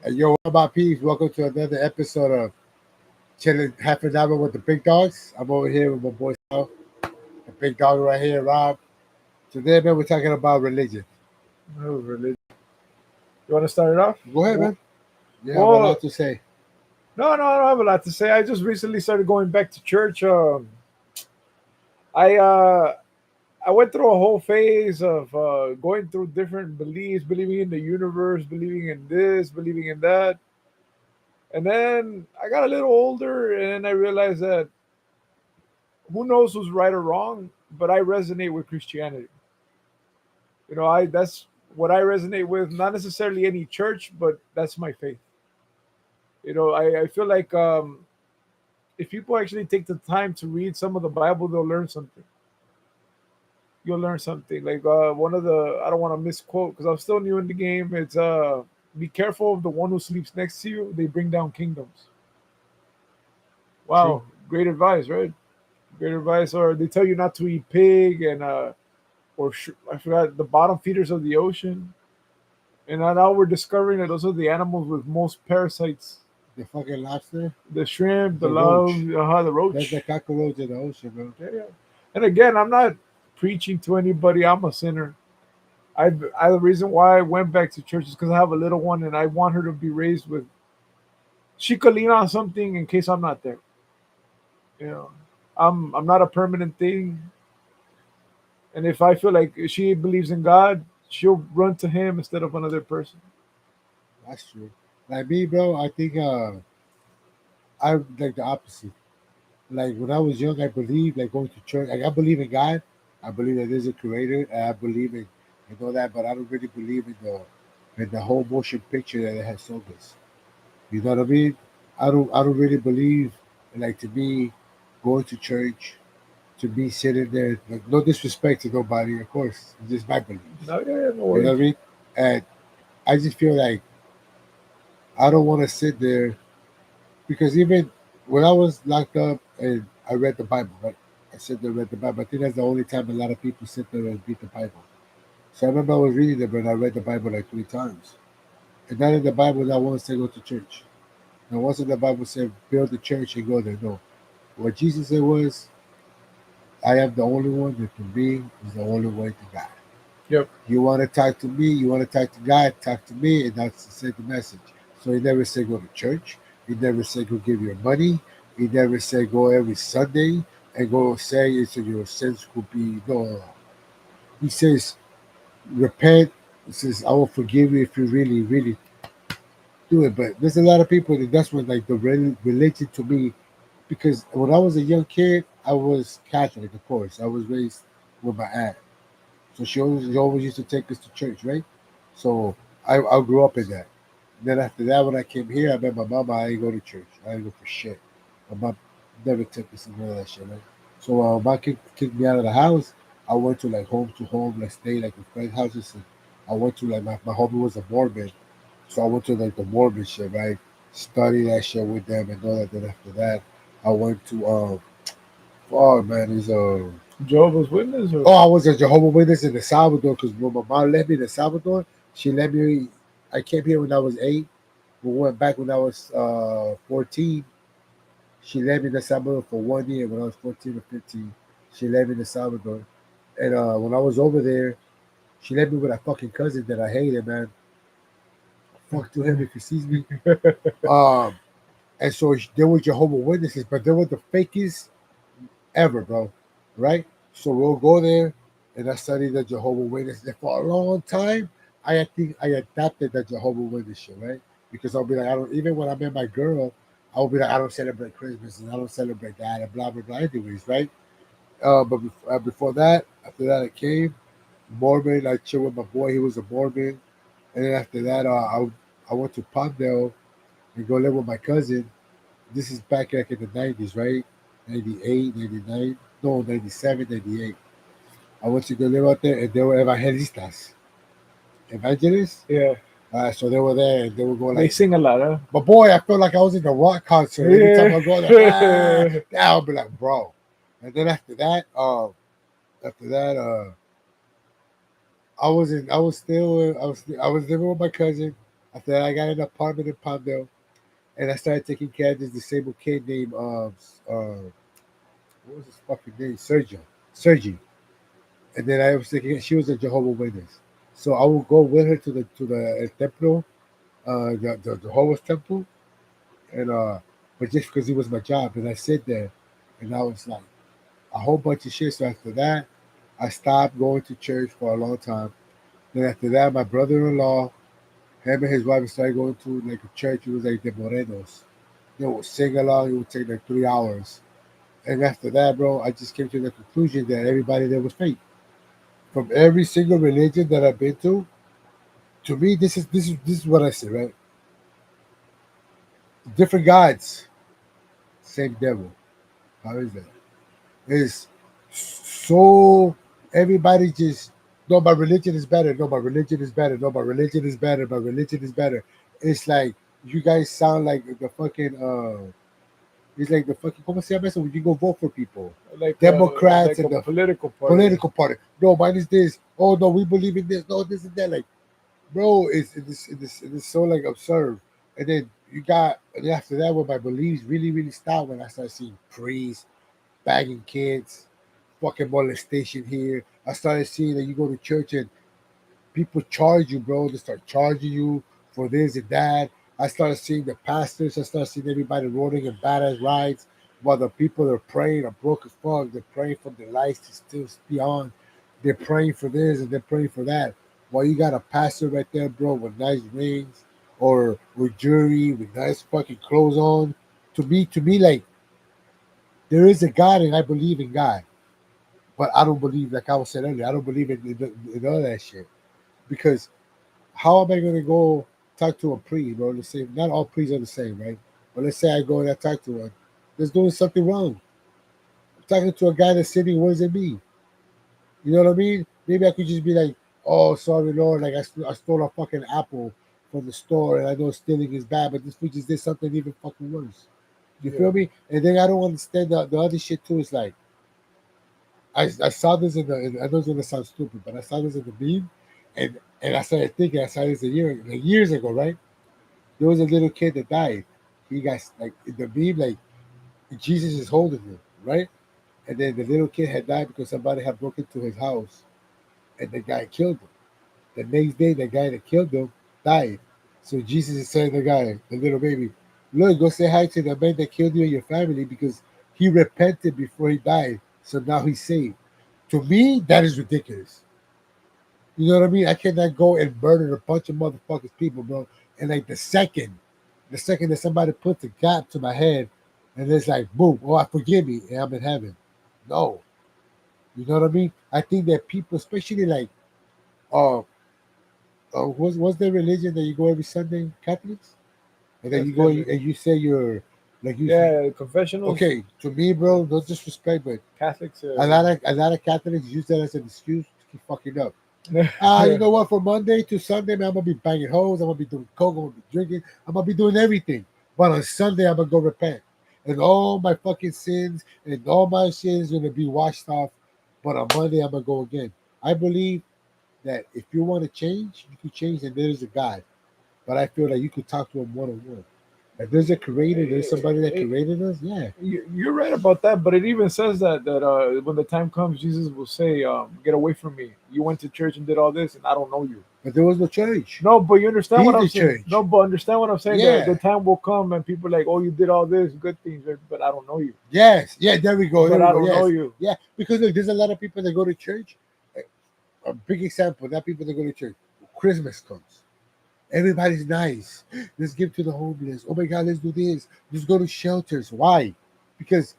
Hey, yo, what about peeps? Welcome to another episode of Chilling Half an Hour with the Big Dogs. I'm over here with my boy Sal, the big dog right here, Rob. Today, man, we're talking about religion. Oh, religion. You want to start it off? Go ahead, Well, man. You have a well, lot to say. no, I don't have a lot to say. I just recently started going back to church. I uh, I went through a whole phase of going through different beliefs, believing in the universe, believing in this, believing in that, and then I got a little older, and I realized that who knows who's right or wrong, but I resonate with Christianity. I that's what I resonate with. Not necessarily any church, but that's my faith. I feel like if people actually take the time to read some of the Bible, they'll learn something. You'll learn something. Like one of the, I don't want to misquote because I'm still new in the game. It's be careful of the one who sleeps next to you. They bring down kingdoms. True. Wow, great advice, right? Great advice. Or they tell you not to eat pig and I forgot the bottom feeders of the ocean. And now we're discovering that those are the animals with most parasites. The fucking lobster, The shrimp, the the love, roach. the That's the roach. cockroach in the ocean, bro. Yeah, yeah. And again, I'm not preaching to anybody. I'm a sinner. The reason why I went back to church is because I have a little one and I want her to be raised with. She could lean on something in case I'm not there. You know, I'm not a permanent thing. And if I feel like she believes in God, she'll run to Him instead of another person. That's true. Like me, bro, I think I'm like the opposite. Like when I was young, I believed like going to church. Like I believe in God. I believe that there's a creator. And I believe in all that, but I don't really believe in the whole motion picture that it has sold us. You know what I mean? I don't really believe like to be going to church to be sitting there. Like no disrespect to nobody, of course. It's just my beliefs. No, yeah, yeah, no You know worries. what I mean? And I just feel like I don't want to sit there because even when I was locked up and I read the Bible, right? I sit there and read the Bible. I think that's the only time a lot of people sit there and read the Bible. So I remember I was reading it, but I read the Bible like 3 times. And not in the Bible that once said go to church. Now once in the Bible said build the church and go there. No. What Jesus said was, I am the only one that can be is the only way to God. Yep. You want to talk to me, you want to talk to God, talk to me, and that's the second message. So he never said go to church. He never said go give your money. He never said go every Sunday and go say it so your sins could be no. He says repent. He says I will forgive you if you really, really do it. But there's a lot of people that that's what like the religion to me because when I was a young kid, I was Catholic, of course. I was raised with my aunt. So she always used to take us to church, right? So I grew up in that. Then after that, when I came here, I met my mama. I didn't go to church. I didn't go for shit. My mom never took us and none of that shit, right? So my kicked me out of the house. I went to like home to home, like stay like in friends' houses. And I went to like my homie was a Mormon, so I went to like the Mormon shit, right? Study that shit with them and all that. Then after that, I went to oh man, is Jehovah's Witness or oh, I was a Jehovah Witness in El Salvador because when my mom left me in El Salvador, she let me. I came here when I was 8. We went back when I was 14. She let me in El Salvador for 1 year when I was 14 or 15. She let me in El Salvador, and when I was over there, she let me with a fucking cousin that I hated, man. Fuck to him if he sees me. Um, and so they were Jehovah Witnesses, but they were the fakest ever, bro. Right? So we'll go there and I studied the Jehovah Witness. And for a long time, I think I adapted the Jehovah Witness shit, right? Because I'll be like, I don't even when I met my girl, I'll be like, I don't celebrate Christmas and I don't celebrate that and blah blah blah. Anyways, right? But before that, after that, I came Mormon. I chilled with my boy. He was a Mormon, and then after that, I went to Palmdale and go live with my cousin. This is back like in the 90s, right? 98, 99, no, 97, 98. I went to go live out there and they were evangelistas, evangelists. yeah. So they were there and they were going They like, sing a lot, huh? but boy, I felt like I was in the rock concert. Every time Yeah. I go there, I'll be like, bro. And then after that, I was living with my cousin. After that, I got an apartment in Palmdale, and I started taking care of this disabled kid named what was his fucking name? Sergi. And then I was thinking she was a Jehovah Witness, so I would go with her to the templo, the Jehovah's temple, and but just because it was my job, and I sit there, and I was like a whole bunch of shit. So after that, I stopped going to church for a long time. Then after that, my brother-in-law, him and his wife started going to like a church. It was like the Morenos. They would sing along. It would take like 3 hours. And after that, bro, I just came to the conclusion that everybody there was fake. From every single religion that I've been to me, this is what I say, right? Different gods, same devil. How is that? It's so everybody just no, my religion is better. No, my religion is better. No, my religion is better. My religion is better. It's like you guys sound like the fucking it's like the fucking como se llama eso when you go vote for people, Democrats like and a the political party. political party. No, mine is this. Oh no, we believe in this. No, this and that. Like, bro, it is so like absurd. And then you got and then after that, when my beliefs really stopped, when I started seeing priests bagging kids, fucking molestation here. I started seeing that you go to church and people charge you, bro. They start charging you for this and that. I started seeing the pastors. I started seeing everybody rolling in badass rides while the people are praying are broke as fuck. They're praying for their lives to still be on. They're praying for this and they're praying for that. While you got a pastor right there, bro, with nice rings or with jewelry, with nice fucking clothes on. To me, like there is a God and I believe in God. But I don't believe, like I was saying earlier, I don't believe in all that shit. Because how am I going to go talk to a priest, bro? Let's say, not all priests are the same, right? But let's say I go and I talk to one that's doing something wrong. I'm talking to a guy that's sitting, what does it mean? You know what I mean? Maybe I could just be like, oh, sorry, Lord, like I stole a fucking apple from the store and I know stealing is bad, but this food just did something even fucking worse. You Yeah, feel me? And then I don't understand the other shit too. It's like, I saw this I know it's gonna sound stupid, but I saw this in the meme, and I started thinking. I saw this like years ago, right? There was a little kid that died. He got like in the meme, like Jesus is holding him, right? And then the little kid had died because somebody had broken into his house, and the guy killed him. The next day, the guy that killed him died. So Jesus is telling the guy, the little baby, look, go say hi to the man that killed you and your family because he repented before he died. So now he's saved. To me, that is ridiculous. You know what I mean? I cannot go and murder a bunch of motherfuckers people, bro. And like the second that somebody puts a gap to my head, and it's like, boom, oh, I forgive me, and I'm in heaven. No, you know what I mean? I think that people, especially like, uh, what's the religion that you go every Sunday? Catholics, and then that's you go Catholic. and you say you're like you. Yeah, confessionals. Okay, to me, bro, no disrespect, but Catholics. a lot of Catholics use that as an excuse to keep fucking up. You know what? From Monday to Sunday, man, I'm gonna be banging hoes. I'm gonna be doing coke. I'm gonna be drinking. I'm gonna be doing everything. But on Sunday, I'm gonna go repent, and all my fucking sins and all my sins gonna be washed off. But on Monday, I'm gonna go again. I believe that if you want to change, you can change, and there's a God. But I feel like you could talk to him one on one. If there's a creator, there's somebody that created us. Yeah, You're right about that, but it even says that when the time comes, Jesus will say, "Get away from me! You went to church and did all this, and I don't know you." but there was no church. No, but you understand what He's I'm the saying. No, church. but understand what I'm saying. The Yeah. time will come, and people are like, "Oh, you did all this good things, but I don't know you. Yes. Yeah. There we go. There But we I go. don't know Yes. you." Yeah. Because look, there's a lot of people that go to church. A big example, not people that go to church. Christmas comes. Everybody's nice. Let's give to the homeless. Oh my God, let's do this. Let's go to shelters. Why? Because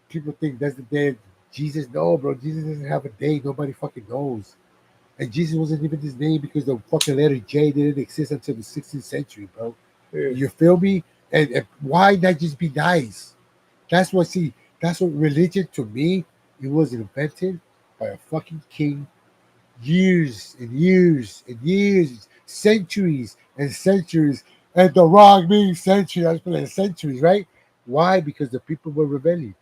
people think that's the day of Jesus. No, bro. Jesus doesn't have a day. Nobody fucking knows. And Jesus wasn't even his name because the fucking letter J didn't exist until the 16th century, bro. Yeah. You feel me? And why not just be nice? That's what, see, that's what religion to me, it was invented by a fucking king years and years and years, centuries and centuries. And the wrong means century. I was putting centuries, right? Why? Because the people were rebelling,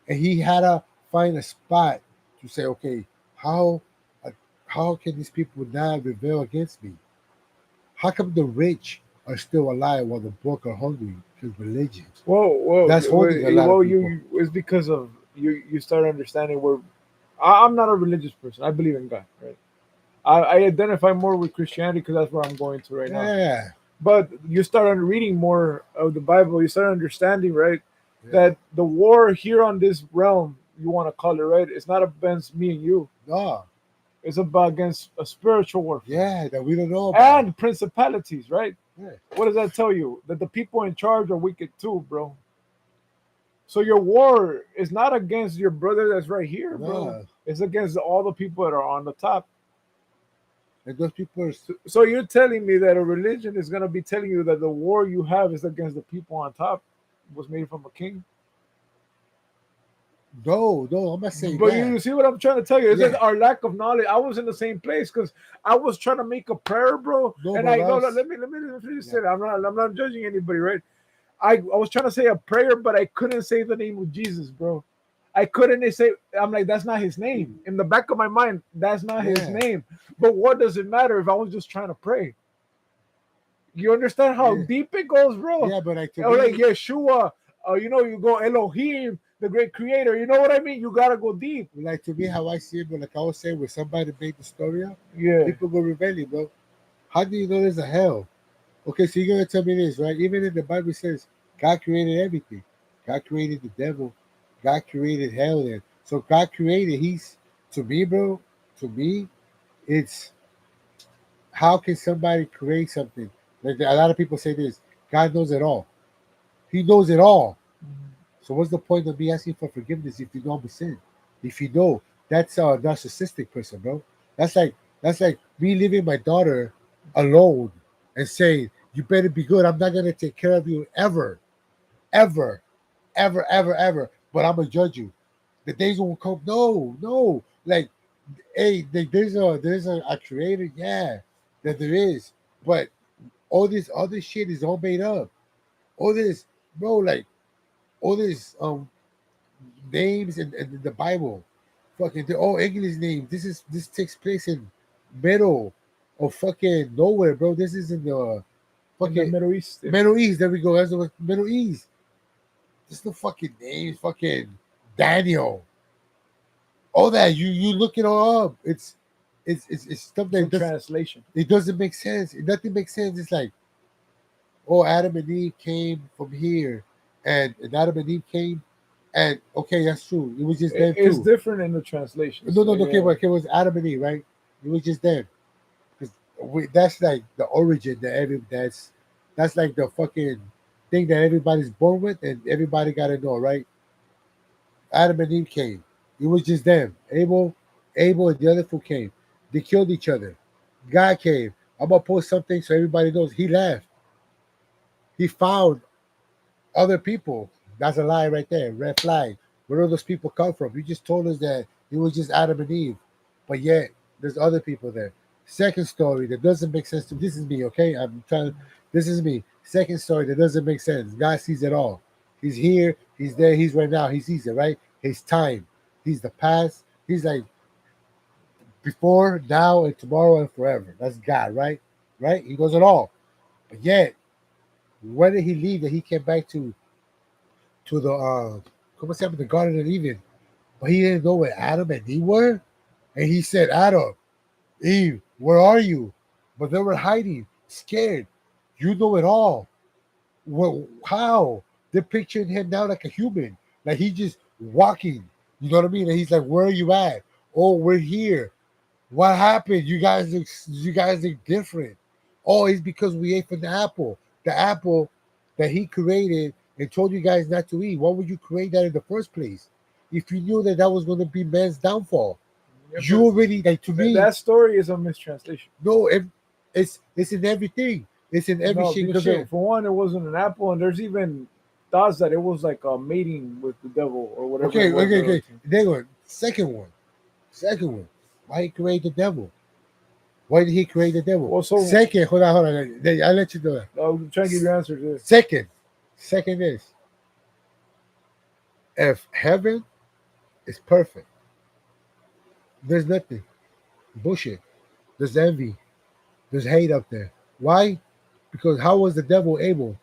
and he had to find a spot to say, okay, how, uh, how can these people not rebel against me? How come the rich are still alive while the broke are hungry? Because religion. That's holding a lot of people. It's because of you. You start understanding where I'm not a religious person. I believe in God, right? I identify more with Christianity because that's where I'm going to right now. Yeah, But you start reading more of the Bible, you start understanding, right, yeah. that the war here on this realm, you want to call it, right, it's not against me and you. No, It's about against a spiritual warfare yeah, that we don't know about. and principalities, right? Yeah, What does that tell you? That the people in charge are wicked too, bro. So your war is not against your brother that's right here, bro. no. It's against all the people that are on the top. And those people are So you're telling me that a religion is going to be telling you that the war you have is against the people on top, was made from a king? no, no. I'm not saying But that. you see what I'm trying to tell you? It's Yeah, just our lack of knowledge. I was in the same place because I was trying to make a prayer, bro. no, And but I know, us. let me finish Yeah, it. I'm not judging anybody, right? I was trying to say a prayer, but I couldn't say the name of Jesus, bro. I couldn't say. I'm like, that's not his name. In the back of my mind, that's not his yeah, name. But what does it matter if I was just trying to pray? You understand how yeah, deep it goes, bro? yeah. But like to Or like me, Yeshua, you go Elohim, the great creator. You know what I mean? You gotta go deep. how I see it, but like I was saying, when somebody made the story up, Yeah. people go rebelling, bro. How do you know there's a hell? Okay, so you're gonna tell me this, right? Even in the Bible it says God created everything. God created the devil. God created hell. Then, so God created. He's to me, bro. To me, it's how can somebody create something? Like a lot of people say this. God knows it all. He knows it all. So what's the point of me asking for forgiveness if you know I'm a sin? If you know, that's a narcissistic person, bro. That's like me leaving my daughter alone and saying, "You better be good. I'm not gonna take care of you ever, ever, ever. But I'm gonna judge you. The days won't come. No, no. Like, hey, there's a creator. Yeah, that there is. But all this other shit is all made up. All this, bro. Like all this names in the Bible. Fucking they're all English names. This takes place in middle of fucking nowhere, bro. This is in the In the fucking Middle East. Yeah. Middle East. There we go. That's the Middle East. Just the fucking names, fucking Daniel. All that you look it all up. It's stuff that Some translation. it doesn't make sense. Nothing makes sense. It's like, oh, Adam and Eve came from here, and Adam and Eve came, and okay, that's true. It was just them It's too. different in the translations. No, no, no. Okay, Yeah. but okay, it was Adam and Eve, right? It was just them, because that's like the origin that that's like the fucking thing that everybody's born with, and everybody got to know, right? Adam and Eve came. It was just them. Abel, and the other fool came. They killed each other. God came. I'm gonna post something so everybody knows he left. He found other people. That's a lie right there. Red flag. Where do those people come from? You just told us that it was just Adam and Eve, but yet there's other people there. Second story that doesn't make sense to me. This is me, okay? I'm trying. This is me. Second story that doesn't make sense. God sees it all. He's here. He's there. He's right now. He sees it, right? His time. He's the past. He's like before, now, and tomorrow and forever. That's God, right? Right? He knows it all. But yet, when did he leave that he came back to the ¿cómo se llama? The Garden of Eden. But he didn't know where Adam and Eve were. And he said, Adam, Eve, where are you? But they were hiding, scared. You know it all. Well, how? They're picturing him now like a human. Like he's just walking. You know what I mean? And he's like, where are you at? Oh, we're here. What happened? You guys look different. Oh, it's because we ate from the apple. The apple that he created and told you guys not to eat. Why would you create that in the first place? If you knew that that was going to be man's downfall, Yeah, you but already like to me. that story is a mistranslation. No, it's in everything. It's in every No, shit. because Because for one, it wasn't an apple, and there's even thoughts that it was like a mating with the devil or whatever it okay, was. okay, okay. Then one second one, second one. Why he create the devil? Why did he create the devil? Well, so Second, hold on. I'll let you know that. I'm trying to give you answers. Yeah. Second, second is if heaven is perfect, there's nothing. Bullshit. There's envy. There's hate up there. Why? Because how was the devil able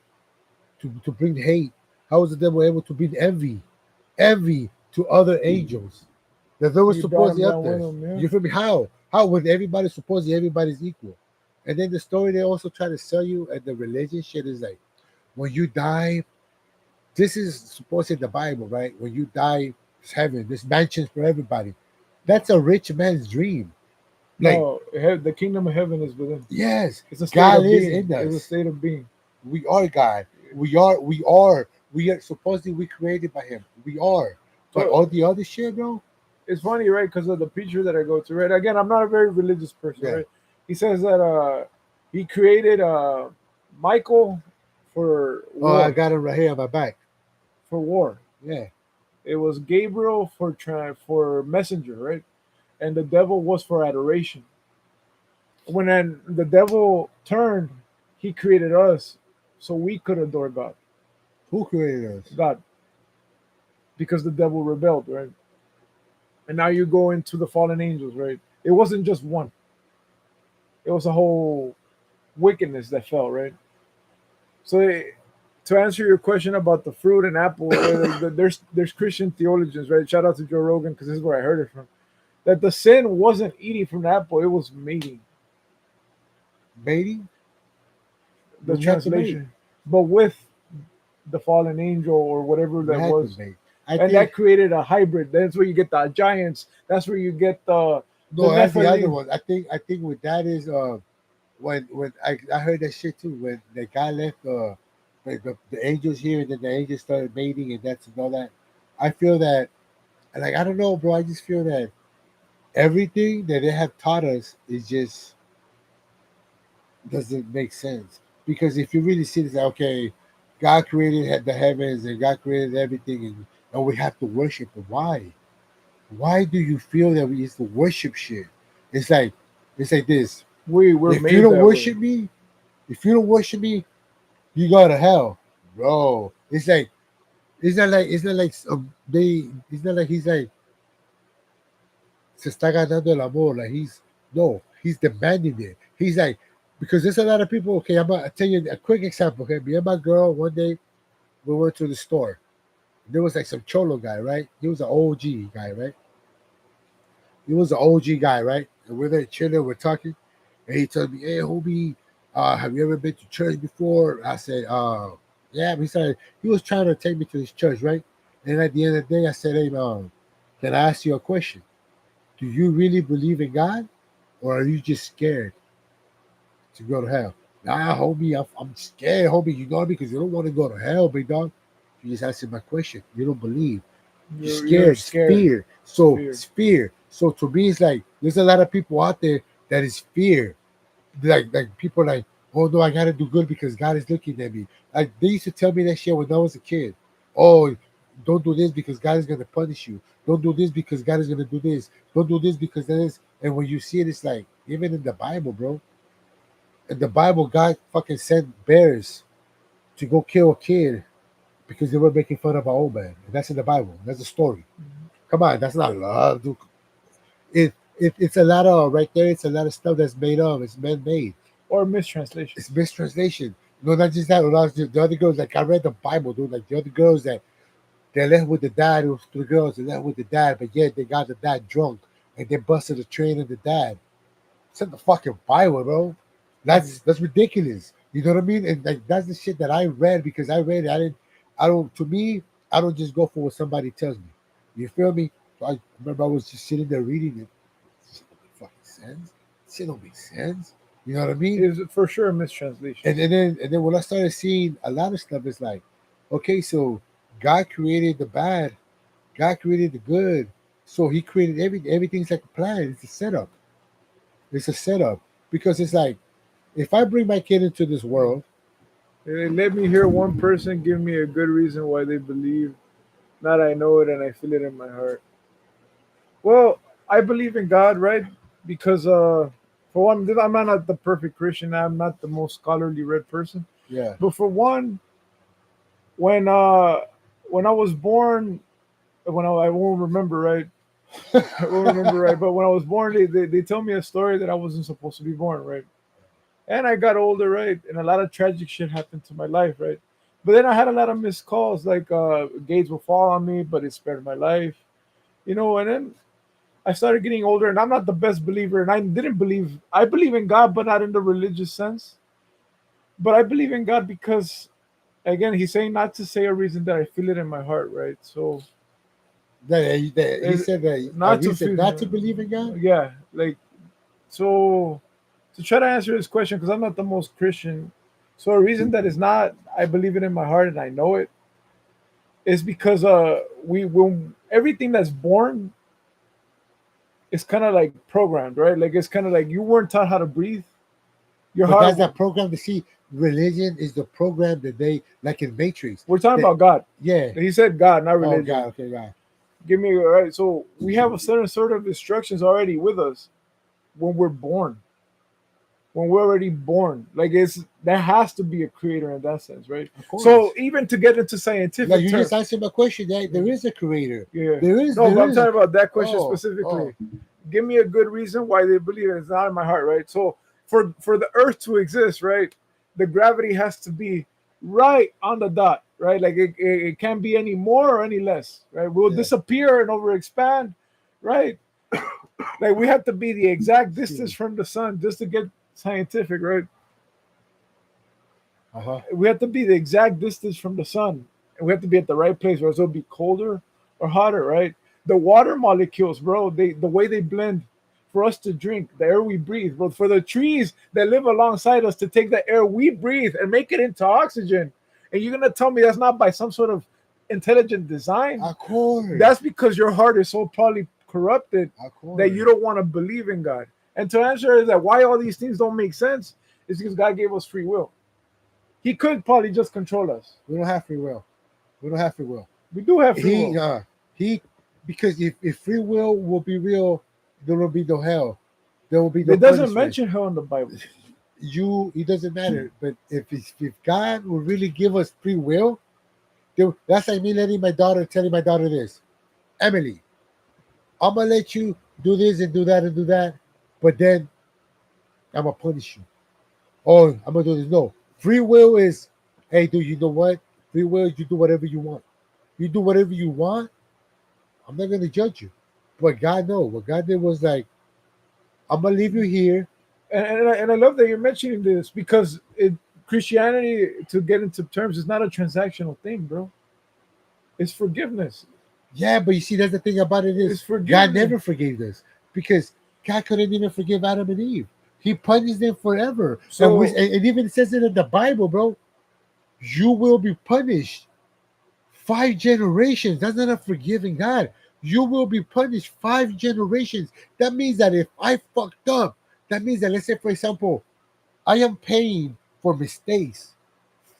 to bring hate? How was the devil able to bring envy? Envy to other angels that they were He brought him supposedly up down with there. him. Yeah. You feel me? How? How when everybody supposedly everybody's equal? And then the story they also try to sell you and the religion shit is like when you die, this is supposed in the Bible, right? When you die, it's heaven. This mansions for everybody. That's a rich man's dream. Like, No, the kingdom of heaven is within. yes, It's a state God of is being. in It's a us. state of being. We are God. We are supposedly we created by him. We are. But So all the other shit, bro. it's funny, right? Because of the preacher that I go to, right? Again, I'm not a very religious person, Yeah. right? He says that he created Michael for Oh, I war, got it right here on my back. for war. Yeah. It was Gabriel for for messenger, right? And the devil was for adoration. When then the devil turned, he created us so we could adore God. Who created us? God, because the devil rebelled, right? And now you go into the fallen angels, right? It wasn't just one; it was a whole wickedness that fell, right? So, to answer your question about the fruit and apples, right? Like there's Christian theologians, right? Shout out to Joe Rogan because this is where I heard it from. That the sin wasn't eating from the apple; it was mating. Mating? The But we have to mate. translation, but with the fallen angel or whatever We that have to was, mate. I and think that created a hybrid. That's where you get the giants. That's where you get the no, that's the other Nephilim. one. I think what that is when I heard that shit too when the guy left the angels here and then the angels started mating and that's and all that. I feel that like I don't know, bro. I just feel that everything that they have taught us is just doesn't make sense. Because if you really see this, like, okay, God created the heavens and God created everything, and we have to worship Him. Why? Why do you feel that we used to worship shit? It's like it's like this. We're If you made don't that way. worship me, if you don't worship me, you go to hell, bro. It's not like he's like se está ganando el amor. Like he's no, he's demanding it. He's like because there's a lot of people. Okay, I'm gonna tell you a quick example. Okay, me and my girl one day we went to the store. There was like some cholo guy, right? He was an OG guy, right? He was an OG guy, right? And we're there chilling, we're talking, and he told me, "Hey, homie, have you ever been to church before?" I said, yeah." He said he was trying to take me to his church, right? And at the end of the day, I said, "Hey, can I ask you a question? Do you really believe in God, or are you just scared to go to hell?" Nah, homie, I'm scared, homie. You know me because you don't want to go to hell, big dog. You just answered my question. You don't believe. You're You're scared. It's scared. fear. So Fear. it's fear. So to me, it's like there's a lot of people out there that is fear. Like people like, oh no, I gotta do good because God is looking at me. Like they used to tell me that shit when I was a kid. Oh, don't do this because God is gonna punish you. Don't do this because God is gonna do this. Don't do this because that is. And when you see it, it's like even in the Bible, bro. In the Bible, God fucking sent bears to go kill a kid because they were making fun of an old man. And that's in the Bible. That's a story. Come on, that's not love, dude. It's a lot of right there. It's a lot of stuff that's made up. It's man made. Or It's mistranslations. mistranslation. No, not just that. The other girls, like I read the Bible, dude. Like the other girls that they left with the dad. It was three girls. They left with the dad, but yet they got the dad drunk and they busted the train of the dad. It's in the fucking Bible, bro. Mhm. That's ridiculous. You know what I mean? And like that's the shit that I read because I read it. I didn't. I don't. To me, I don't just go for what somebody tells me. You feel me? So I remember I was just sitting there reading it. Shit don't make fucking sense. Shit don't make sense. You know what I mean? Is for sure mistranslations. And then when I started seeing a lot of stuff, it's like, okay, so God created the bad, God created the good, so He created everything's like a plan. It's a setup. It's a setup because it's like if I bring my kid into this world, Let me hear one person give me a good reason why they believe. Not I know it and I feel it in my heart. Well, I believe in God, right? Because for one, I'm not the perfect Christian. I'm not the most scholarly read person. yeah, But for one, when uh when I was born, I won't remember, right? I don't remember right, but when I was born, they tell me a story that I wasn't supposed to be born, right? And I got older, right? And a lot of tragic shit happened to my life, right? But then I had a lot of missed calls, like gates will fall on me, but it spared my life, you know. And then I started getting older, and I'm not the best believer, and I didn't believe. I believe in God, but not in the religious sense. But I believe in God because, again, He's saying not to say a reason that I feel it in my heart, right? So He it, said that a not to reason feel, not to believe in God. yeah, like so. To try to answer this question, because I'm not the most Christian, so a reason that is not I believe it in my heart and I know it is because we when everything that's born is kind of like programmed, right? Like it's kind of like you weren't taught how to breathe. Your But heart. that's that program to see. Religion is the program that they like in Matrix. We're talking That about God. yeah. He said God, not Oh God. religion. Okay, God. Give me right. So we have a certain sort of instructions already with us when we're born. When we're already born, like it's there has to be a creator in that sense, right? Of So course. even to get into Like scientific you just terms, answered my question. That there is a creator. yeah. There is. No, but There I'm is. talking about that question Oh. Oh. specifically. Give me a good reason why they believe it. It's not in my heart, right? So for the Earth to exist, right, the gravity has to be right on the dot, right? Like it can't be any more or any less, right? We'll Yeah. disappear and overexpand, right? Like we have to be the exact Excuse distance me. from the sun just to get scientific, right? Uh huh. We have to be the exact distance from the sun, and we have to be at the right place, or else it'll be colder or hotter, right? The water molecules, bro, they the way they blend for us to drink, the air we breathe, bro, for the trees that live alongside us to take the air we breathe and make it into oxygen. And you're gonna tell me that's not by some sort of intelligent design? Of course. That's because your heart is so probably corrupted Of that you course. don't want to believe in God. And to answer that why all these things don't make sense is because God gave us free will. He could probably just control us. We don't have free will. We don't have free will. We do have free He will. he because if free will be real, there will be no hell. There will be no It doesn't punishment. mention hell in the Bible. You it doesn't matter. But if God will really give us free will, that's like me letting my daughter telling my daughter this. Emily, I'm gonna let you do this and do that and do that, but then I'm gonna punish you. Oh, I'm gonna do this. No. Free will is hey dude, you know what? Free will is you do whatever you want. You do whatever you want, I'm not gonna judge you. But God no. What God did was like, I'm gonna leave you here. And I love that you're mentioning this because Christianity, to get into terms, is not a transactional thing, bro. It's forgiveness. Yeah, but you see, that's the thing about it is It's God forgiveness. never forgave us because God couldn't even forgive Adam and Eve. He punished them forever, So and even says it in the Bible, bro. You will be punished 5 generations. That's not a forgiving God. You will be punished 5 generations. That means that if I fucked up, that means that let's say, for example, I am paying for mistakes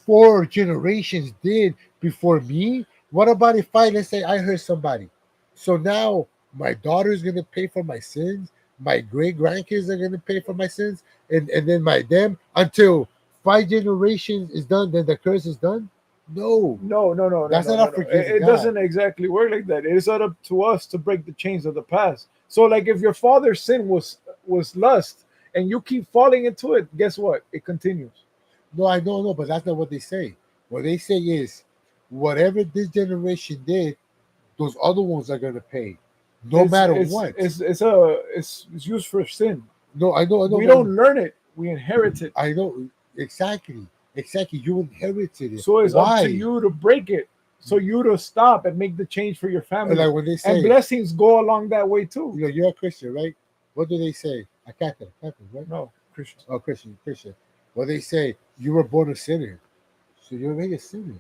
4 generations did before me. What about if I, let's say, I hurt somebody? So now my daughter's gonna pay for my sins. My great grandkids are gonna pay for my sins, and then my them until 5 generations is done. Then the curse is done. No, no, no, no, no, that's no, not no, a no. forgiving It God. doesn't exactly work like that. It is up to us to break the chains of the past. So, like, if your father's sin was lust, and you keep falling into it, guess what? It continues. No, I don't know, but that's not what they say. What they say is, whatever this generation did, those other ones are gonna pay, no It's matter it's what. it's it's a it's used for sin. No, I know, We but don't learn it. We inherit it. I know exactly, exactly. You inherited it. So it's up to Why? you to break it. So you to stop and make the change for your family. Like when they And say, blessings go along that way too. you're a Christian, right? What do they say? A Catholic, right? No, Christian. Oh, Christian, Christian. Well, they say you were born a sinner, so you're already a sinner.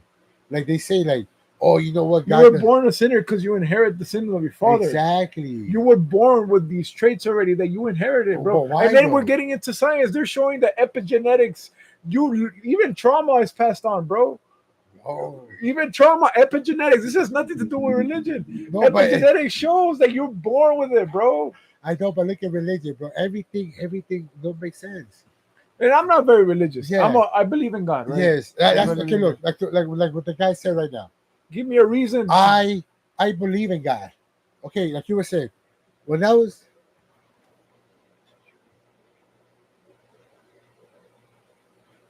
Like they say, like, oh, you know what, You were God, born a sinner because you inherit the sin of your father. exactly. You were born with these traits already that you inherited, bro. But And why then we're though? getting into science. They're showing that epigenetics, you even trauma is passed on, bro. Oh, Even trauma, epigenetics. This has nothing to do with religion. no, but Epigenetics shows that you're born with it, bro. I know, but look at religion, bro. Everything don't make sense. And I'm not very religious. Yeah, I believe in God, right? yes, I that's believe okay. in God. Look, like what the guy said right now. Give me a reason to. I believe in God. Okay, like you were saying, when I was,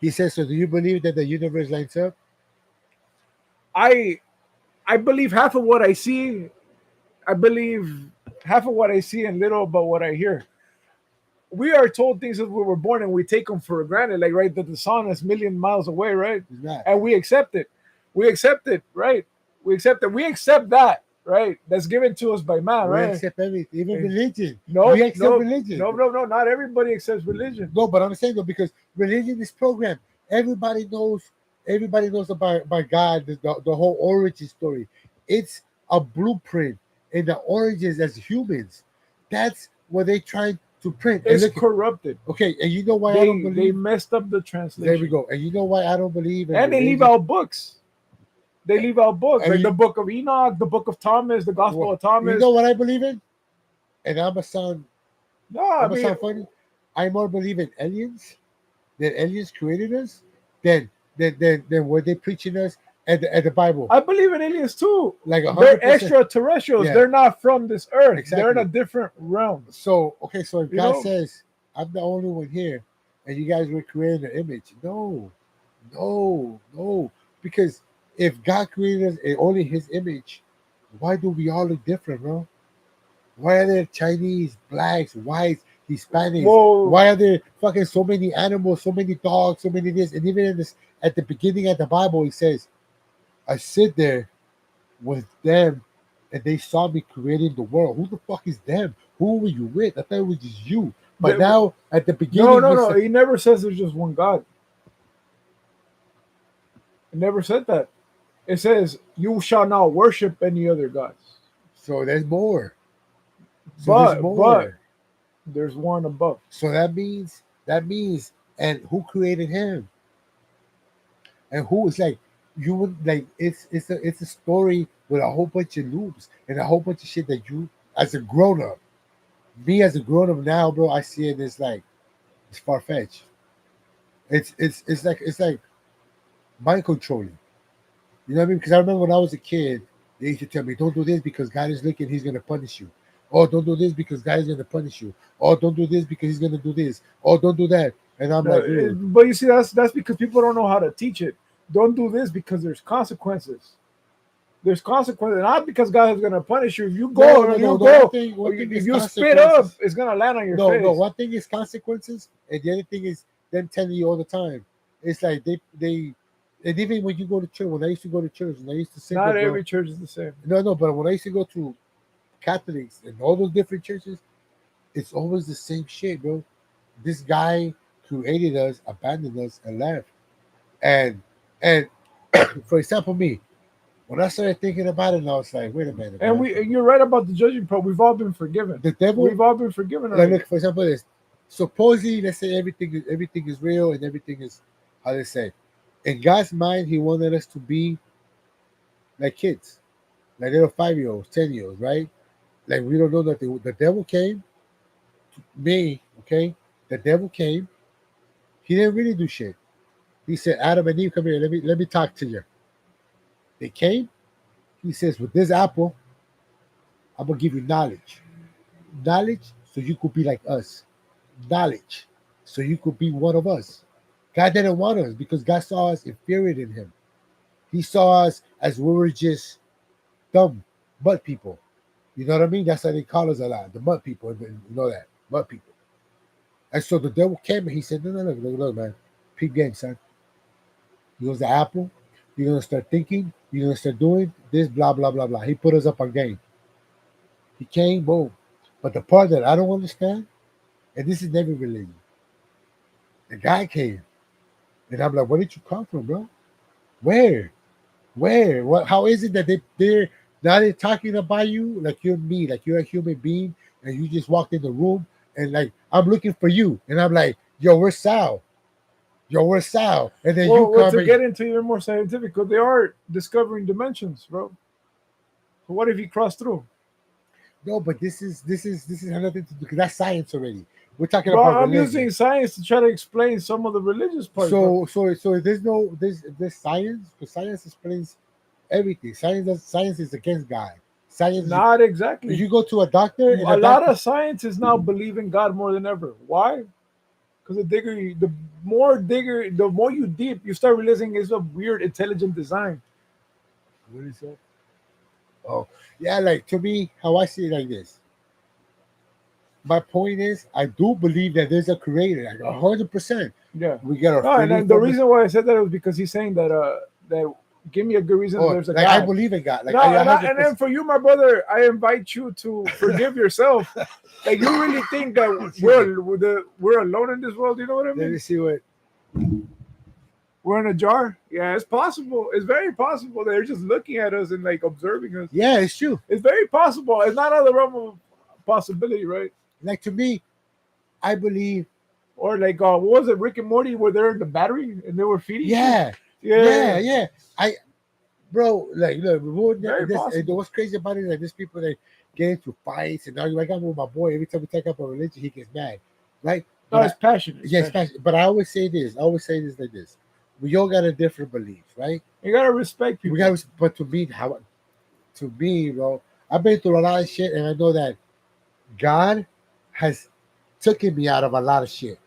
he says, so do you believe that the universe lines up? I I believe half of what I see. I believe half of what I see and little about what I hear. We are told things as we were born and we take them for granted, like right that the sun is million miles away, right? It's not. And we accept it. We accept it, right? We accept it. We accept that, right? That's given to us by man, We right? accept everything, even And religion. We nope, accept nope, religion. nope, nope, no. Not everybody accepts religion. No, but I'm saying though because religion is programmed. Everybody knows. Everybody knows about God. The whole origin story. It's a blueprint in the origins as humans. That's what they try to print. And It's look, corrupted. okay, and you know why I don't They believe. messed up the There we translation, go. And you know why I don't believe in and they leave religion. out books. They leave out books And like the Book of Enoch, the Book of Thomas, the Gospel of you Thomas. know what I believe in. And No, I'm I gonna mean, sound funny. I more believe in aliens that aliens created us than than what they preaching us at the Bible. I believe in aliens too. Like They're 100%. extraterrestrials. Yeah, They're not from this earth. They're in a exactly. different realm. So okay, so if You God know, says I'm the only one here, and you guys were creating an image, no, no, no, because if God created us in only His image, why do we all look different, bro? Why are there Chinese, blacks, whites, Hispanics? well, Why are there fucking so many animals, so many dogs, so many this? And even in this, at the beginning of the Bible, it says, "I sit there with them, and they saw me creating the world." Who the fuck is them? Who were you with? I thought it was just you. But the, now at the no, beginning, no, you no. said, He never says there's just one God. It never said that. It says you shall not worship any other gods. so there's more. So there's But more. there's one above. So that means, and who created him? And who is like you would like it's a story with a whole bunch of loops and a whole bunch of shit that you as a grown up, me as a grown up now, bro, I see it as like it's far fetched. It's like mind controlling. You know what I mean? Because I remember when I was a kid, they used to tell me, "Don't do this because God is looking; He's gonna punish you." Oh, don't do this because God is gonna punish you. Oh, don't do this because He's gonna do this. Oh, don't do that. And I'm like, dude, But you see, that's because people don't know how to teach it. Don't do this because there's consequences. There's consequences, not because God is going to punish you. If you no, go, no, if no, you no. One go, thing, or one thing if is you spit up, consequences. it's going to land on your No, no. face. One thing is consequences, and the other thing is them telling you all the time. It's like and even when you go to church. When I used to go to church, when I used to sit there, Not bro. every church is the same. No, no. But when I used to go to Catholics and all those different churches, it's always the same shit, bro. This guy created us, abandoned us, and left. And for example, me, when I started thinking about it, I was like, wait a minute, And man. you're right about the judging part. We've all been forgiven. The devil, We've all been forgiven like, already. look, for example, this supposedly, let's say everything is real and everything is how they say. In God's mind, He wanted us to be like kids, like little 5 year olds, 10 year olds, right? Like we don't know nothing. The devil came, me, okay? The devil came. He didn't really do shit. He said, Adam and Eve, come here. Let me talk to you. They came. He says, with this apple, I'm gonna give you knowledge. Knowledge so you could be like us. Knowledge so you could be one of us. God didn't want us because God saw us inferior in Him. He saw us as we were just dumb mud people. You know what I mean? That's how they call us a lot, the mud people. You know that mud people. And so the devil came and he said, "No, no, look, man, peep game, son. He goes, the apple. You're gonna start thinking. You're gonna start doing this, blah blah blah blah." He put us up on game. He came, boom. But the part that I don't understand, and this is never religion, the guy came, and I'm like, "Where did you come from, bro? Where? Where? What? How is it that they're now they're talking about you like you're me, like you're a human being, and you just walked in the room, and like I'm looking for you, and I'm like, yo, where's Sal? Yo, where's Sal? And then you Well, come to and get into even more scientific, because they are discovering dimensions, bro. So what if he crossed through? no, but this is nothing to do because that's science already. We're talking But about I'm religion. using science to try to explain some of the religious parts, bro. So there's no there's science because science explains everything. Science is against God. Science. Not exactly. You go to a doctor and A a lot doctor. of scientists now believe in God more than ever. Why? Because the more you deep, you start realizing it's a weird, intelligent design. What is that? Oh, yeah. Like to me, how I see it like this. My point is, I do believe that there's a creator, like 100%. Yeah. We get our No, and freedom then the from this. reason why I said that was because he's saying that give me a good reason that Oh, there's a like I God. believe in God. Like I No, and then 100%. for you, my brother, I invite you to forgive yourself. Like you really think that Excuse me. we're alone in this world? You know what I Let me mean? see what. We're in a jar. Yeah, it's possible. It's very possible they're just looking at us and like observing us. Yeah, it's true. It's very possible. It's not out of the realm of possibility, right? Like to me, I believe. Or like, what was it, Rick and Morty, where they're in the battery and they were feeding shit? Yeah, Yeah, yeah, yeah. I, bro, like look, very this. And possible. what's crazy about it is like there's people that get into fights and argue. Like I'm with my boy. Every time we take up a religion, he gets mad. Right? No, But it's passion. It's yes, passion. but I always say this. I always say this like this. We all got a different belief, right? You gotta respect We people. got, but to me, bro, I've been through a lot of shit, and I know that God has taken me out of a lot of shit.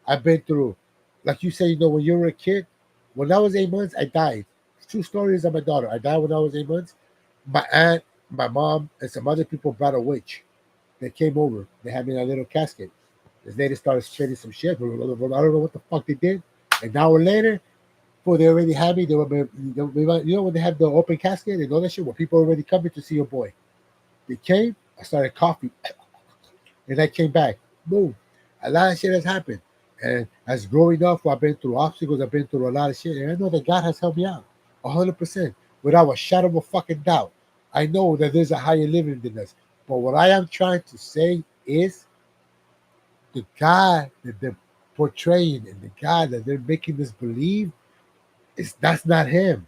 I've been through, like you say, when you were a kid. When I was 8 months, I died. True stories of my daughter. I died when I was 8 months. My aunt, my mom, and some other people brought a witch. They came over. They had me in a little casket. This lady started shitting some shit. I don't know what the fuck they did. An hour later, before they already had me, when they have the open casket and all that shit, where people already coming to see your boy. They came. I started coughing, and I came back. Boom. A lot of shit has happened. And as growing up, I've been through obstacles, I've been through a lot of shit, and I know that God has helped me out 100%, without a shadow of a fucking doubt. I know that there's a higher living than us. But what I am trying to say is the God that they're portraying and the God that they're making us believe is that's not him.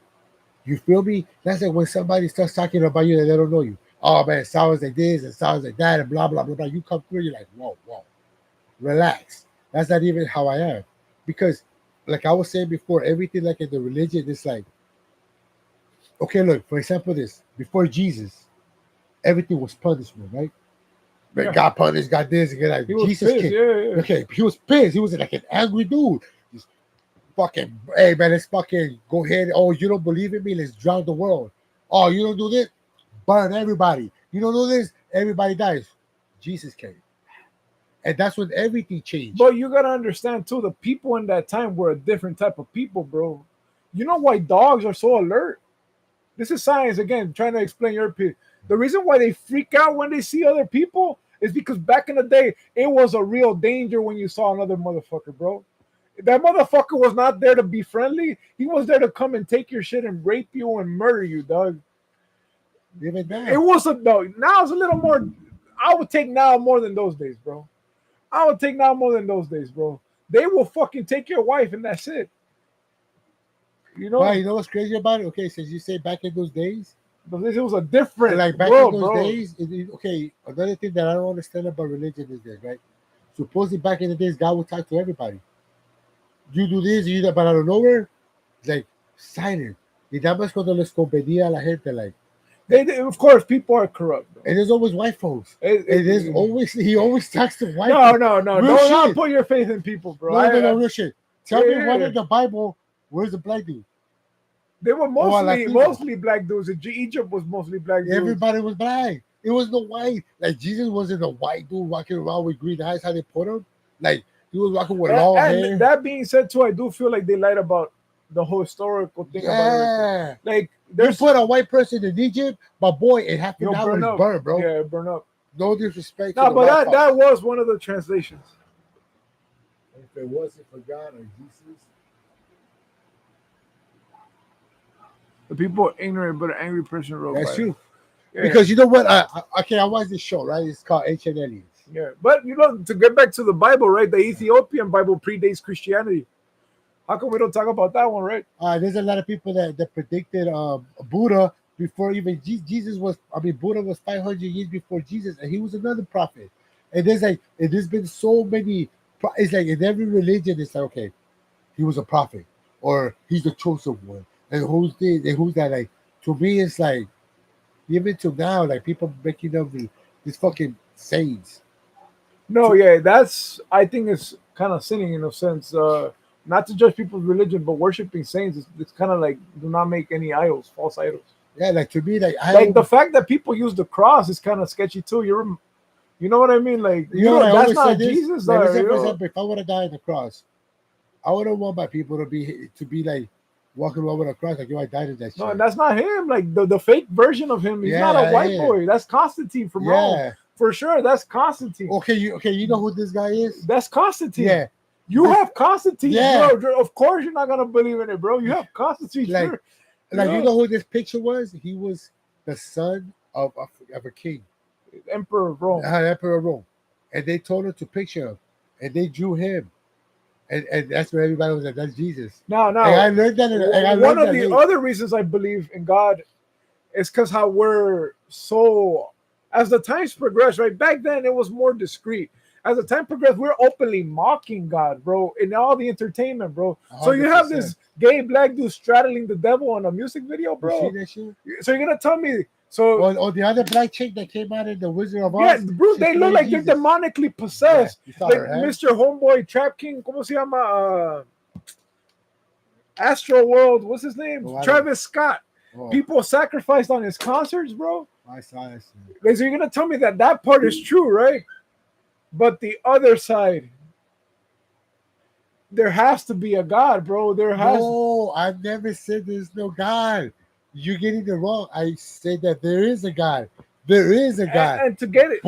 You feel me? That's like when somebody starts talking about you that they don't know you. Oh man, it sounds like this and sounds like that and blah blah blah blah. You come through, you're like, whoa, whoa, relax. That's not even how I am. Because like I was saying before, everything like in the religion is like, okay, look, for example, this before Jesus, everything was punishment, right? Man, Yeah, God punished, got this, and like he was Jesus pissed. came. Yeah, yeah, yeah. Okay, he was pissed. He was like an angry dude. Just fucking, hey man, let's fucking go ahead. Oh, you don't believe in me? Let's drown the world. Oh, you don't do this? Burn everybody. You don't do this? Everybody dies. Jesus came. And that's when everything changed. But you gotta understand too, the people in that time were a different type of people, bro. You know why dogs are so alert? This is science again, trying to explain your opinion. The reason why they freak out when they see other people is because back in the day, it was a real danger when you saw another motherfucker, bro. That motherfucker was not there to be friendly. He was there to come and take your shit and rape you and murder you, dog. Even It now. was a no. Now it's a little more. I would take now more than those days, bro. I would take now more than those days, bro. They will fucking take your wife and that's it. You But know, you know what's crazy about it? Okay, since you say back in those days, but this was a different like back in world, those bro. days, okay, another thing that I don't understand about religion is this, right? Supposedly back in the days, God would talk to everybody. You do this, you do that, but out of nowhere, it's like silent. Y nada más cuando les convenía a la gente, like, Of course, people are corrupt, bro. and there's always white folks. It, And there's it, always, he always talks to white no, folks. no, no, Real no, not shit. put your faith in people, bro. No, no, no, real shit. Tell me what Yeah. in the Bible, where's the black dude? They were Or a mostly Latino? mostly black dudes. Egypt was mostly black dudes. Everybody was black. It was no white. Like Jesus wasn't a white dude walking around with green eyes. How they put him? Like he was walking with long And hair. that being said, too, I do feel like they lied about the whole historical thing about everything. Yeah. Like You there's put a white person in Egypt, but boy, in half an you'll hour burn it's up. burned, bro. Yeah, burn up. No disrespect to No, the but white that folks. was one of the translations. If it wasn't for God or Jesus, The people are ignorant, but an angry person wrote that's by it. true. Yeah, Because you know what? Okay, I watched this show, right? It's called Ancient Aliens. yeah. But you know, to get back to the Bible, right? The Ethiopian Bible predates Christianity. How come we don't talk about that one, right? There's a lot of people that predicted Buddha before even Jesus was. I mean, Buddha was 500 years before Jesus, and he was another prophet. And there's been so many. It's like in every religion, it's like okay, he was a prophet, or he's the chosen one, and who's this and who's that. Like to me, it's like Even till now, like people making up these fucking saints. No, yeah, that's I think it's kind of sinning in a sense. Not to judge people's religion, but worshiping saints, it's kind of like do not make any idols, false idols. Yeah, like to me, like I Like the don't. fact that people use the cross is kind of sketchy too. You know what I mean? Like You know what I that's always say not this? Jesus, Like let's say you for know. example, if I would have died on the cross, I wouldn't want my people to be like walking around with a cross like yo, I died in that No, and shit. that's not him. Like the fake version of him. He's Yeah, not a yeah, white yeah. boy. That's Constantine from Rome, Yeah. for sure. That's Constantine. Okay, you know who this guy is? That's Constantine. Yeah. You This have Constantine, yeah. Of course, you're not gonna believe in it, bro. You have Constantine. Like you Yeah, know who this picture was? He was the son of a king, Emperor of Rome. Emperor of Rome. And they told him to picture him. And they drew him. And that's where everybody was like, that's Jesus. And Now, I learned that and I one learned of that the late. other reasons I believe in God is because how we're so, as the times progress, right? Back then it was more discreet. As the time progressed, we're openly mocking God, bro, in all the entertainment, bro. So you have 100%. this gay black dude straddling the devil on a music video, You see bro. that shit? So you're gonna tell me? So Or the other black chick that came out in the Wizard of yeah, Oz, bro, she's they look playing like they're Jesus. demonically Yeah, possessed. you saw Like her head? Mr. Homeboy, Trap King, ¿cómo se llama? Astro World, what's his name? Oh, I don't. Travis Scott. Oh, People sacrificed on his concerts, bro. I saw that shit. Like, so you're gonna tell me that that part is true, right? But the other side, there has to be a God, bro. There has. No, I've never said there's no God. You're getting it wrong. I said that there is a God. There is a God. And to get it,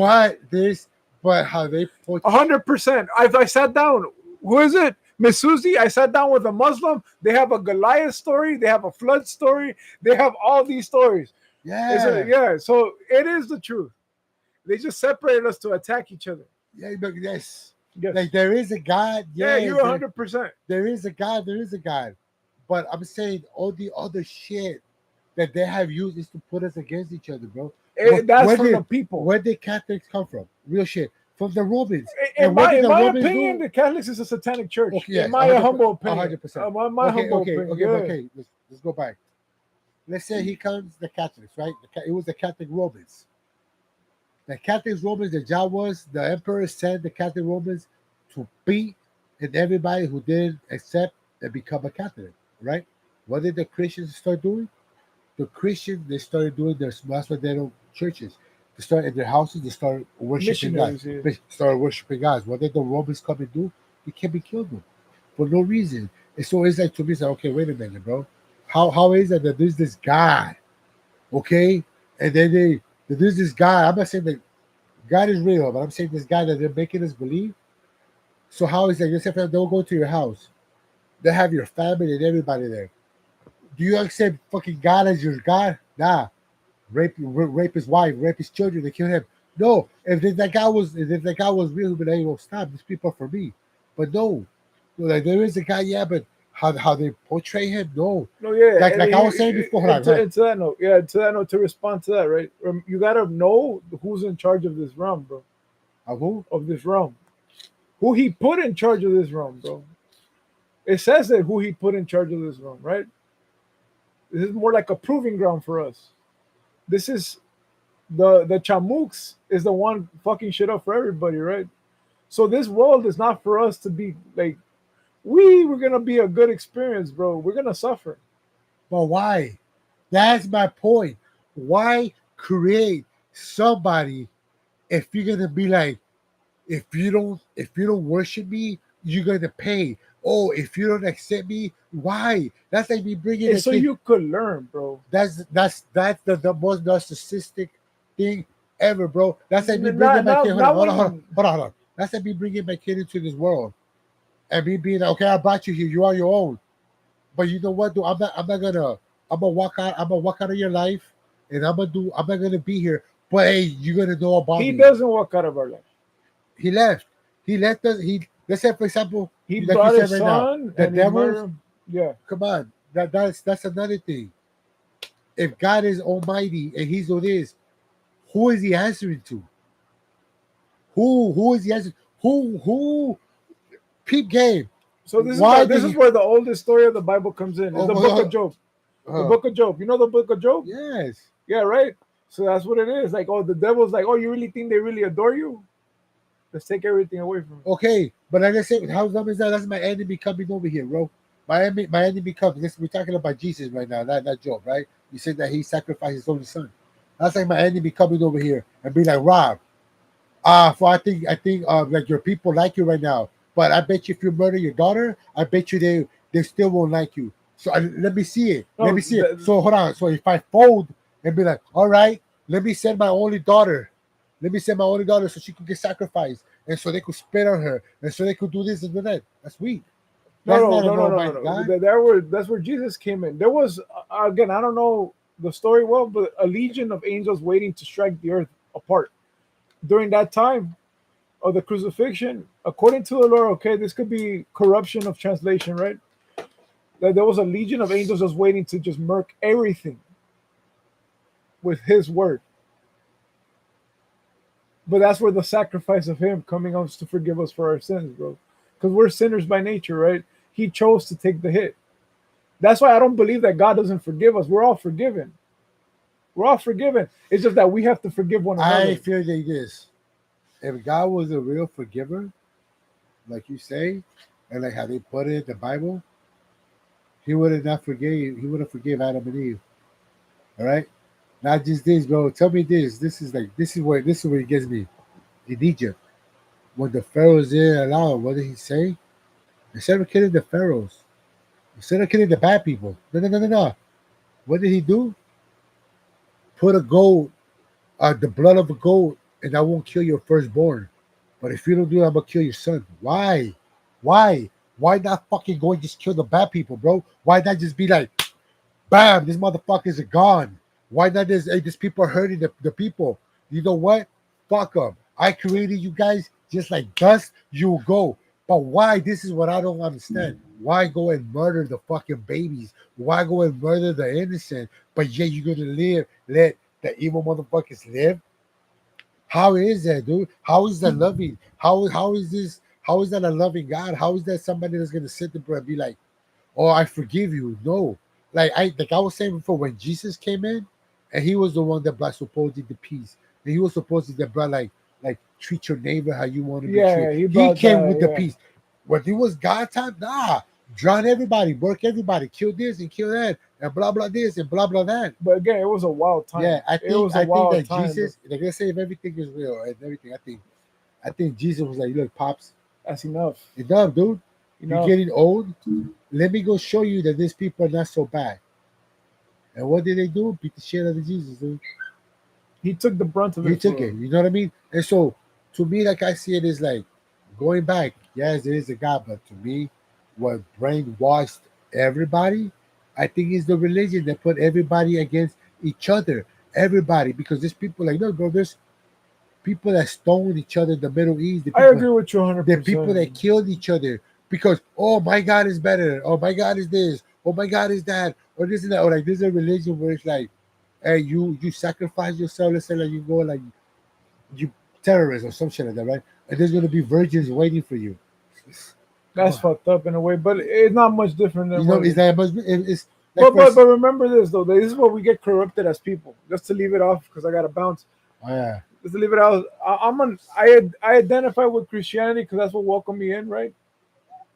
But how they put 100%. I sat down. Who is it? Miss Susie. I sat down with a Muslim. They have a Goliath story. They have a flood story. They have all these stories. yeah. Yeah. So it is the truth. They just separated us to attack each other. Yeah, but yes. Yes. Like there is a God, Yeah, yes. you're 100%. There is a God, there is a God. But I'm saying all the other shit that they have used is to put us against each other, bro. That's from the people. Where did Catholics come from? Real shit. From the Romans. In And what did in the my Romans opinion, do? the Catholics is a satanic church. Okay, yes, In my humble opinion. 100%. My humble opinion. Yeah. Okay. Let's go back. Let's say he comes the Catholics, right? It was the Catholic Romans. The Catholic Romans, the job was the emperor sent the Catholic Romans to beat and everybody who didn't accept and become a Catholic, right? What did the Christians start doing? The Christians they started doing their Masladero churches. They started in their houses. They started worshiping God. Missionaries. Yeah. They started worshiping God. What did the Romans come and do? They came and killed them for no reason. And so it's like to me, it's like, okay, wait a minute, bro. How is it that there's this guy, okay, and then there's this guy. I'm not saying that God is real, but I'm saying this guy that they're making us believe. So how is that? You say they'll go to your house. They have your family and everybody there. Do you accept fucking God as your God? Nah. Rape his wife, rape his children, they kill him. No. If that guy was real, but they will stop. These people are for me. But no. Like there is a guy, yeah, but how they portray him, no. No, yeah. Like I was saying before, and to that note, to respond to that, right? You gotta know who's in charge of this realm, bro. Who? Of this realm. Who he put in charge of this realm, bro. It says that who he put in charge of this realm, right? This is more like a proving ground for us. This is the Chamuks is the one fucking shit up for everybody, right? So this world is not for us to be like we're gonna be a good experience, bro. We're gonna suffer. But why? That's my point. Why create somebody if you're gonna be like, if you don't worship me, you're gonna pay. Oh, if you don't accept me, why? That's like me bringing And so kid. you could learn, bro. That's the most narcissistic thing ever, bro. That's like me bringing my kid. Hold on. That's like me bringing my kid into this world and me being like, okay, I brought you here. You are your own. But you know what, dude? I'm not gonna. I'm gonna walk out. I'm gonna walk out of your life, and I'm not gonna be here. But hey, you're gonna know about He me. doesn't walk out of our life. He left. He left us. Let's say, for example, He like brought you his said right now, son the and he devils. murdered him. Yeah. Come on, that's another thing. If God is Almighty and He's who is, who is He answering to? Who is He answering? Who? Peep game. So this is where the oldest story of the Bible comes in. It's the book of Job. The book of Job. You know the book of Job? Yes. Yeah, right. So that's what it is. Like, oh, the devil's like, oh, you really think they really adore you? Let's take everything away from you. Okay, but like I said, how dumb is that? That's my enemy coming over here, bro. My enemy comes. Listen, we're talking about Jesus right now, not Job, right? You said that he sacrificed his only son. That's like my enemy coming over here and be like, Rob, for I think like your people like you right now, but I bet you if you murder your daughter, I bet you they still won't like you. So let me see it. Let No, me see it. So hold on. So if I fold and be like, all right, let me send my only daughter. Let me send my only daughter so she could get sacrificed, and so they could spit on her, and so they could do this and do that. That's weak. no, That's no, not no, an no, no, no, almighty no. God. That's where Jesus came in. There was again, I don't know the story well, but a legion of angels waiting to strike the earth apart during that time of the crucifixion. According to the Lord, okay, this could be corruption of translation, right? That there was a legion of angels just waiting to just murk everything with His word. But that's where the sacrifice of Him coming on to forgive us for our sins, bro. Because we're sinners by nature, right? He chose to take the hit. That's why I don't believe that God doesn't forgive us. We're all forgiven. We're all forgiven. It's just that we have to forgive one I another. feel like this. If God was a real forgiver, like you say, and like how they put it in the Bible, He would have not forgave. He would have forgive Adam and Eve. All right. Not just this, bro. Tell me this. This is where it gets me. In Egypt, when the pharaohs didn't allow, what did he say? Instead of killing the pharaohs, instead of killing the bad people, no, no, no, no, no. What did he do? Put a goat, the blood of a goat, and I won't kill your firstborn. But if you don't do it, I'm gonna kill your son. Why? Why? Why not fucking go and just kill the bad people, bro? Why not just be like, bam, these motherfuckers are gone. Why not this? Hey, these people are hurting the people. You know what? Fuck them. I created you guys just like dust. You will go. But why? This is what I don't understand. Why go and murder the fucking babies? Why go and murder the innocent? But yet you're gonna live, let the evil motherfuckers live? How is that, dude? How is that loving? How is this? How is that a loving God? How is that somebody that's gonna sit there and be like, oh, I forgive you. No. Like I was saying before, when Jesus came in and he was the one that brought supposedly the peace. And he was supposedly that brought like treat your neighbor how you want to be Yeah, treated. yeah, he He brought came that. with the Yeah, peace. When it was God time, nah. Drown everybody, work everybody, kill this and kill that, and blah blah this and blah blah that. but again, it was a wild time. Yeah, I It think was a I think wild that time. But Jesus, like I say, if everything is real and everything, I think Jesus was like, look, pops, that's enough. enough, dude. You're Enough. getting old. Let me go show you that these people are not so bad. And what did they do? Beat the shit out of Jesus, dude. He took the brunt of He it took for it. him. You know what I mean? And so, to me, like I see it, is like going back. Yes, there is a God, but to me, what brainwashed everybody, I think, is the religion that put everybody against each other. Everybody, because there's people like, no, bro, there's people that stoned each other in the Middle East. I agree with you The people 100%. that killed each other because, oh, my God is better. Oh, my God is this. Oh, my God is that. Or this and that. Or like there's a religion where it's like, hey, you sacrifice yourself. Let's say like you go like you terrorist or some shit like that, right? And there's gonna be virgins waiting for you. Come That's on, fucked up in a way, but it's not much different you than know, what. it's like it's like But for but remember this though. This is what we get corrupted as people. Just to leave it off because I gotta bounce. oh, yeah, Just to leave it out. I identify with Christianity because that's what welcomed me in, right?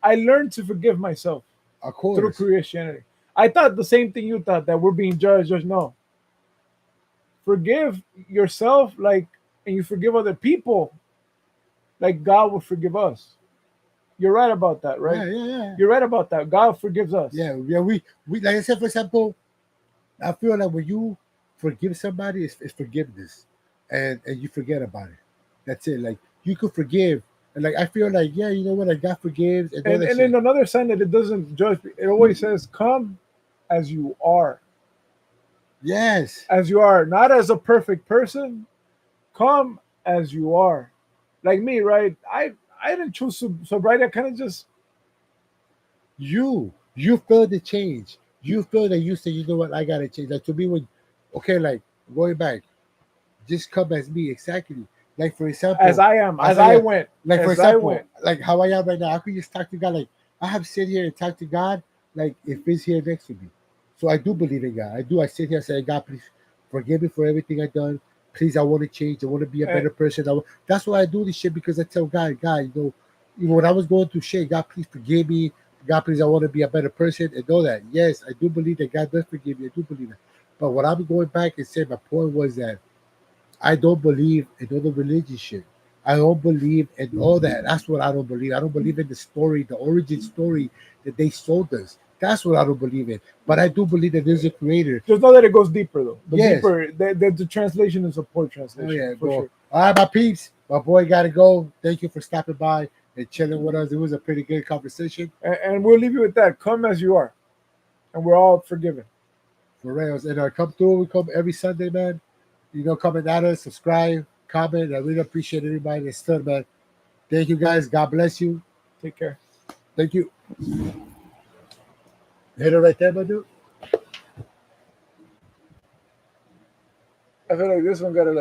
I learned to forgive myself of through course, Christianity. I thought the same thing you thought that we're being judged. Just no, forgive yourself, like, and you forgive other people, like God will forgive us. You're right about that, yeah, right? yeah, yeah, You're right about that. God forgives us. yeah. We like I said, for example, I feel like when you forgive somebody, it's forgiveness, and you forget about it. That's it. Like you could forgive, and like I feel like yeah, you know what? Like God forgives and all that And shit. in another sign that it doesn't judge, it always says, "Come as you are, Yes, as you are, not as a perfect person. Come as you are." Like me, right? I didn't choose sobriety. I kind of just you feel the change. You feel that you say, you know what? I gotta change. Like to me, when okay, like going back, just come as me exactly. Like for as example, I am, as as I I am, went, like for as I example, went. like how I am right now, I could just talk to God. Like I have sit here and talk to God, like if He's here next to me. So I do believe in God. I do. I sit here and say, God, please Forgive me for everything I done. Please, I want to change. I want to be a And better person. That's why I do this shit because I tell God, even when I was going through shit, God, please forgive me. God, please, I want to be a better person and know that. Yes, I do believe that God does forgive me. I do believe that. But what I'm going back and saying, my point was that I don't believe in all the religious shit. I don't believe in all that. That's what I don't believe. I don't believe in the story, the origin story that they sold us. That's what I don't believe in. But I do believe that there's a creator. just know that it goes deeper though. The Yes. deeper the translation is a poor Oh translation yeah, for bro. sure. All right, my peeps. My boy got to go. Thank you for stopping by and chilling with us. It was a pretty good conversation. And we'll leave you with that. Come as you are, and we're all forgiven. For reals. And come through. We come every Sunday, man. Coming at us, subscribe, comment. I really appreciate everybody that stood, man. Thank you guys. God bless you. Take care. Thank you. Hit it right there, my dude. I feel like this one got a